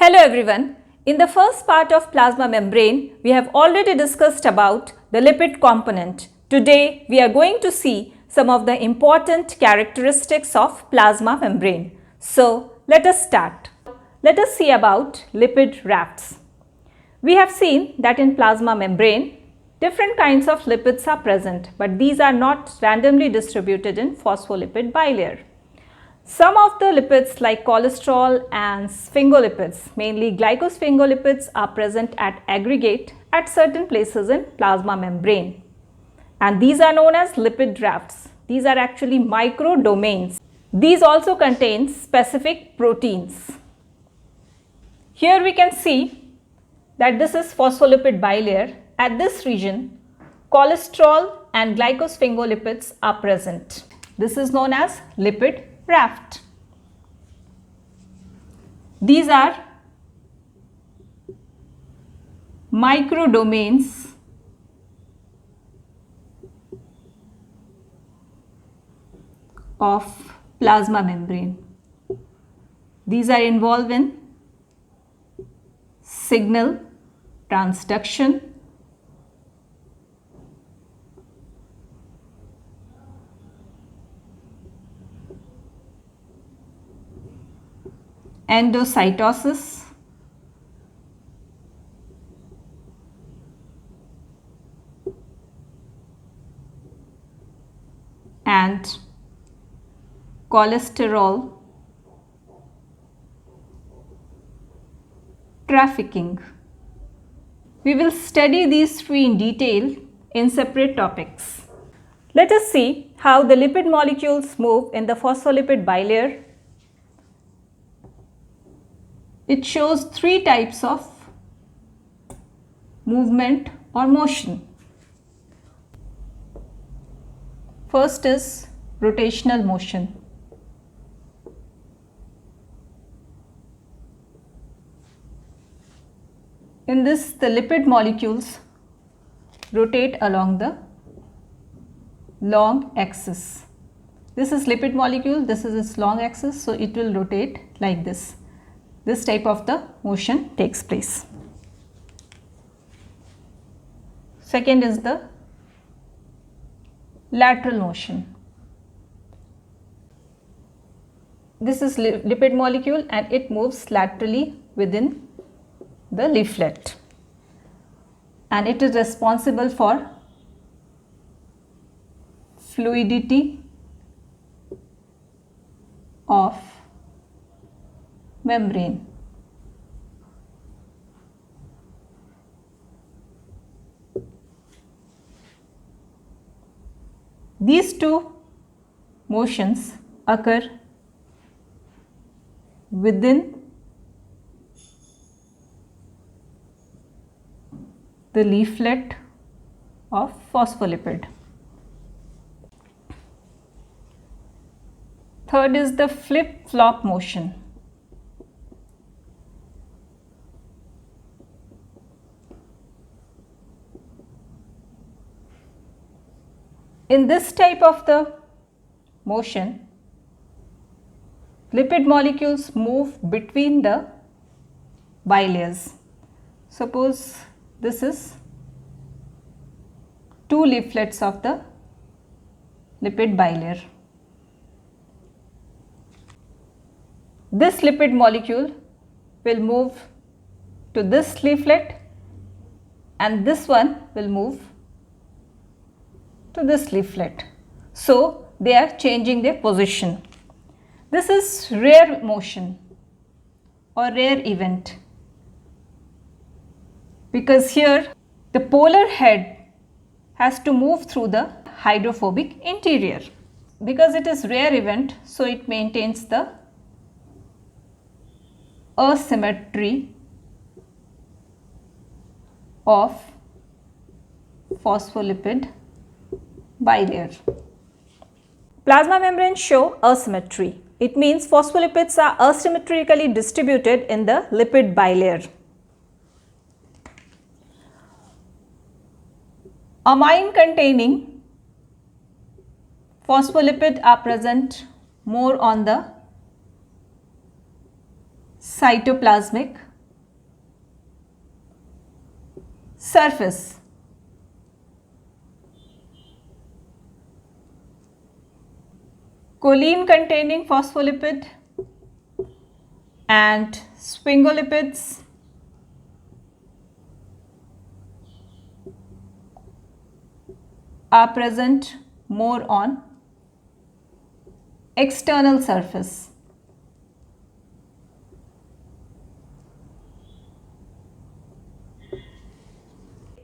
Hello everyone. In the first part of plasma membrane, we have already discussed about the lipid component. Today, we are going to see some of the important characteristics of plasma membrane. So, let us start. Let us see about lipid rafts. We have seen that in plasma membrane, different kinds of lipids are present, but these are not randomly distributed in phospholipid bilayer. Some of the lipids like cholesterol and sphingolipids, mainly glycosphingolipids, are present at aggregate at certain places in plasma membrane. And these are known as lipid rafts. These are actually micro domains. These also contain specific proteins. Here we can see that this is phospholipid bilayer. At this region, cholesterol and glycosphingolipids are present. This is known as lipid raft. These are microdomains of plasma membrane. These are involved in signal transduction, endocytosis, and cholesterol trafficking. We will study these three in detail in separate topics. Let us see how the lipid molecules move in the phospholipid bilayer. It shows three types of movement or motion. First is rotational motion. In this, the lipid molecules rotate along the long axis. This is lipid molecule, this is its long axis, so it will rotate like this. This type of the motion takes place. Second is the lateral motion. This is lipid molecule and it moves laterally within the leaflet, and it is responsible for fluidity of membrane. These two motions occur within the leaflet of phospholipid. Third is the flip-flop motion. In this type of the motion, lipid molecules move between the bilayers. Suppose this is two leaflets of the lipid bilayer. This lipid molecule will move to this leaflet and this one will move to this leaflet. So, they are changing their position. This is rare motion or rare event, because here the polar head has to move through the hydrophobic interior. Because it is rare event, so it maintains the asymmetry of phospholipid bilayer. Plasma membranes show asymmetry. It means phospholipids are asymmetrically distributed in the lipid bilayer. Amine containing phospholipid are present more on the cytoplasmic surface. Choline containing phospholipid and sphingolipids are present more on external surface.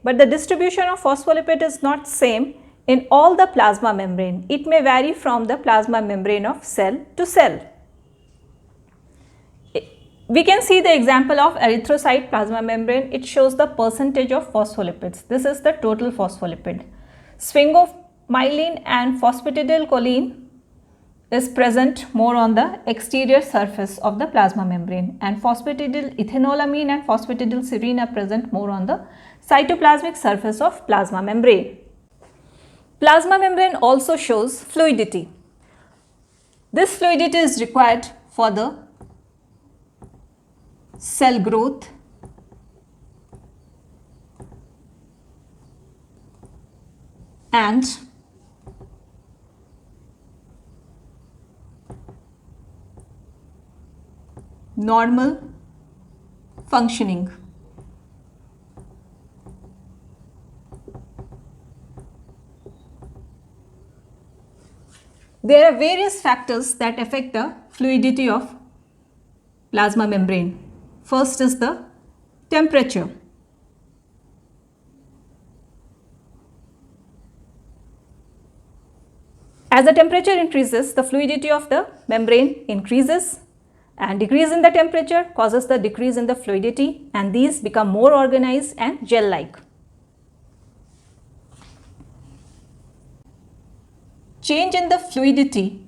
But the distribution of phospholipid is not same in all the plasma membrane. It may vary from the plasma membrane of cell to cell. We can see the example of erythrocyte plasma membrane. It shows the percentage of phospholipids. This is the total phospholipid. Sphingomyelin and phosphatidylcholine is present more on the exterior surface of the plasma membrane, and phosphatidylethanolamine and phosphatidylserine are present more on the cytoplasmic surface of plasma membrane. Plasma membrane also shows fluidity. This fluidity is required for the cell growth and normal functioning. There are various factors that affect the fluidity of plasma membrane. First is the temperature. As the temperature increases, the fluidity of the membrane increases, and decrease in the temperature causes the decrease in the fluidity, and these become more organized and gel-like. Change in the fluidity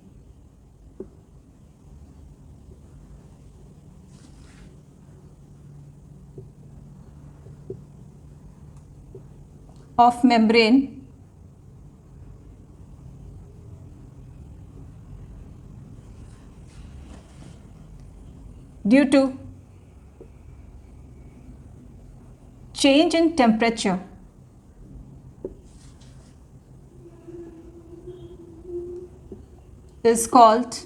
of membrane due to change in temperature is called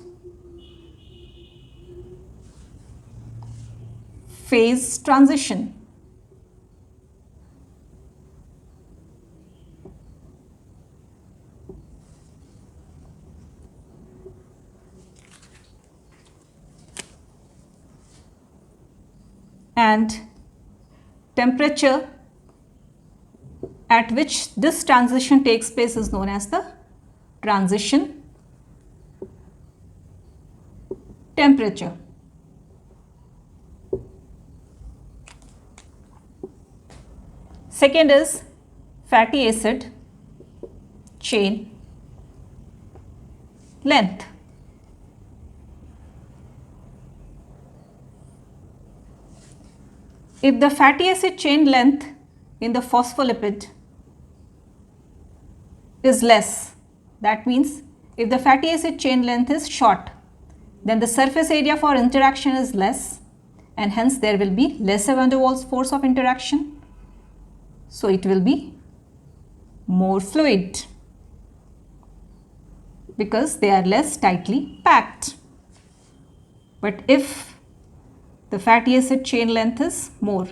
phase transition. And temperature at which this transition takes place is known as the transition temperature. Second is fatty acid chain length. If the fatty acid chain length in the phospholipid is less, that means if the fatty acid chain length is short, then the surface area for interaction is less, and hence there will be lesser van der Waals force of interaction. So it will be more fluid because they are less tightly packed. But if the fatty acid chain length is more,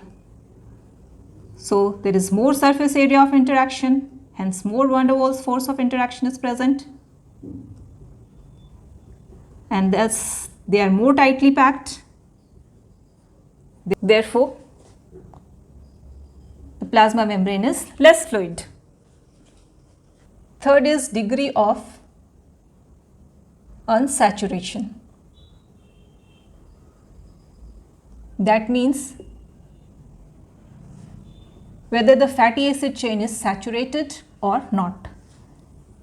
so there is more surface area of interaction, hence more van der Waals force of interaction is present, and thus they are more tightly packed. Therefore, the plasma membrane is less fluid. Third is degree of unsaturation. That means whether the fatty acid chain is saturated or not.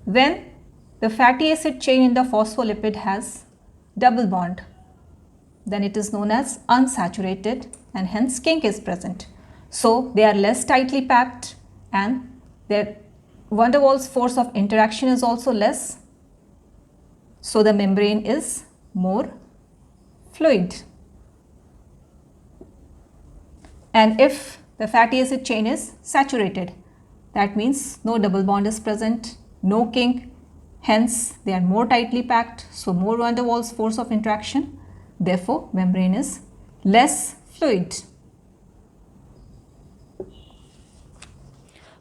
When the fatty acid chain in the phospholipid has double bond, then it is known as unsaturated, and hence kink is present. So they are less tightly packed and their van der Waals force of interaction is also less. So the membrane is more fluid. And if the fatty acid chain is saturated. That means no double bond is present, no kink, hence they are more tightly packed, so more van der Waals force of interaction. Therefore, membrane is less fluid.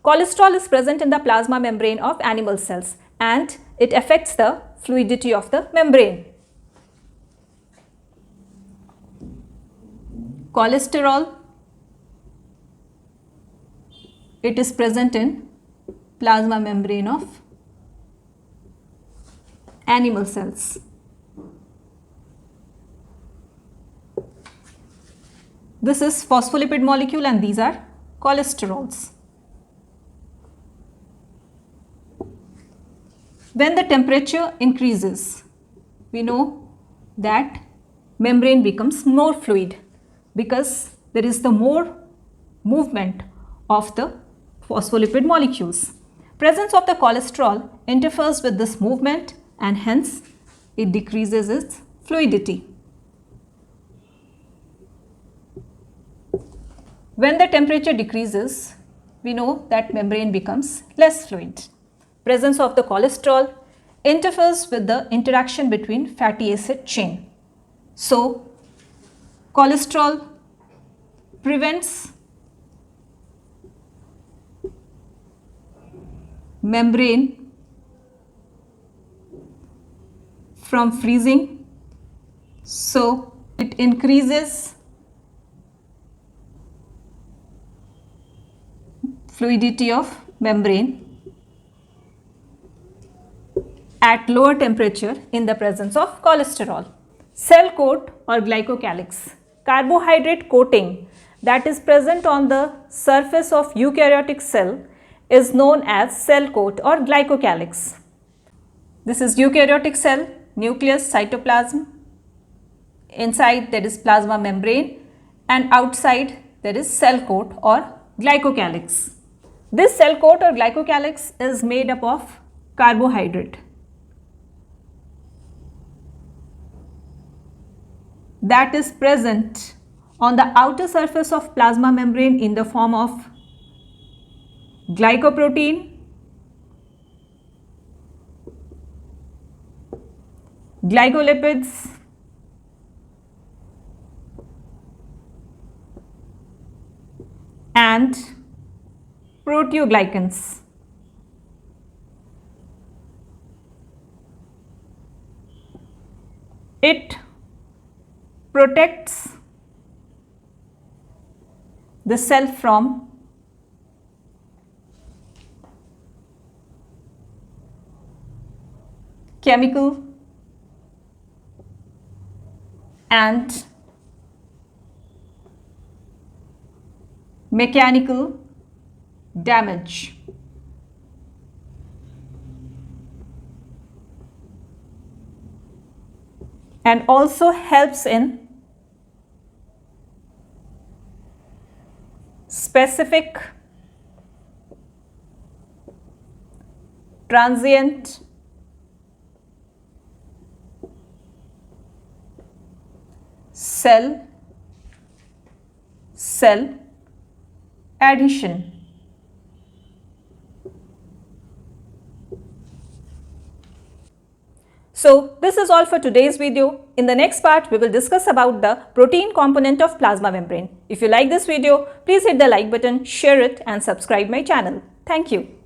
Cholesterol is present in the plasma membrane of animal cells and it affects the fluidity of the membrane. Cholesterol, it is present in plasma membrane of animal cells. This is phospholipid molecule and these are cholesterols. When the temperature increases, we know that membrane becomes more fluid because there is the more movement of the phospholipid molecules. Presence of the cholesterol interferes with this movement and hence it decreases its fluidity. When the temperature decreases, we know that membrane becomes less fluid. Presence of the cholesterol interferes with the interaction between fatty acid chain. So, cholesterol prevents membrane from freezing, so it increases fluidity of membrane at lower temperature in the presence of cholesterol. Cell coat or glycocalyx, carbohydrate coating that is present on the surface of eukaryotic cell is known as cell coat or glycocalyx. This is eukaryotic cell, nucleus, cytoplasm. Inside there is plasma membrane and outside there is cell coat or glycocalyx. This cell coat or glycocalyx is made up of carbohydrate that is present on the outer surface of plasma membrane in the form of glycoprotein, glycolipids, and proteoglycans. It protects the cell from chemical and mechanical damage. And also helps in specific, transient, cell adhesion. So this is all for today's video. In the next part, we will discuss about the protein component of plasma membrane. If you like this video, please hit the like button, share it and subscribe my channel. Thank you.